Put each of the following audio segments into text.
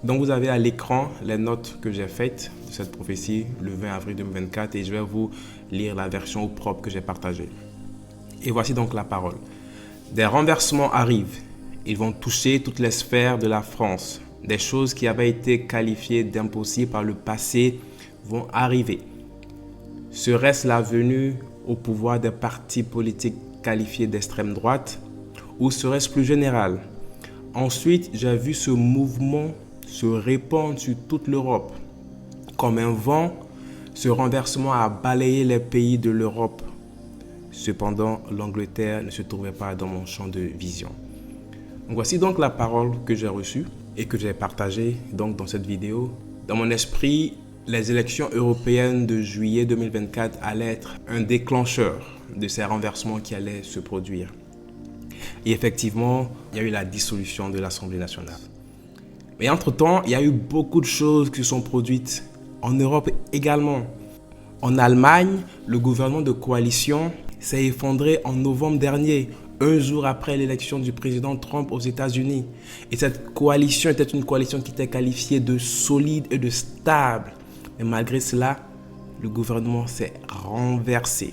Donc vous avez à l'écran les notes que j'ai faites de cette prophétie le 20 avril 2024 et je vais vous lire la version propre que j'ai partagée. Et voici donc la parole. Des renversements arrivent. Ils vont toucher toutes les sphères de la France. Des choses qui avaient été qualifiées d'impossibles par le passé vont arriver. Serait-ce la venue au pouvoir des partis politiques qualifiés d'extrême droite ou serait-ce plus général? Ensuite, j'ai vu ce mouvement se répandre sur toute l'Europe. Comme un vent, ce renversement a balayé les pays de l'Europe. Cependant, l'Angleterre ne se trouvait pas dans mon champ de vision. Donc, voici donc la parole que j'ai reçue et que j'ai partagée donc dans cette vidéo. Dans mon esprit, les élections européennes de juillet 2024 allaient être un déclencheur de ces renversements qui allaient se produire. Et effectivement, il y a eu la dissolution de l'Assemblée nationale. Mais entre-temps, il y a eu beaucoup de choses qui se sont produites en Europe également. En Allemagne, le gouvernement de coalition s'est effondré en novembre dernier, un jour après l'élection du président Trump aux États-Unis. Et cette coalition était une coalition qui était qualifiée de solide et de stable. Mais malgré cela, le gouvernement s'est renversé.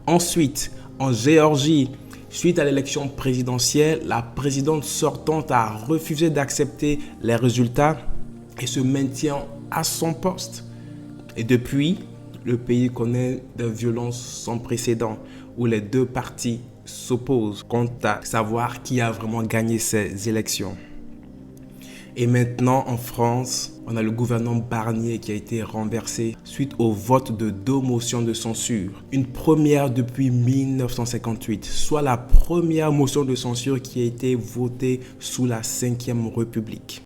Ensuite, en Géorgie, suite à l'élection présidentielle, la présidente sortante a refusé d'accepter les résultats et se maintient à son poste. Et depuis, le pays connaît des violences sans précédent où les deux partis s'opposent quant à savoir qui a vraiment gagné ces élections. Et maintenant, en France, on a le gouvernement Barnier qui a été renversé suite au vote de 2 motions de censure. Une première depuis 1958, soit la première motion de censure qui a été votée sous la 5e République.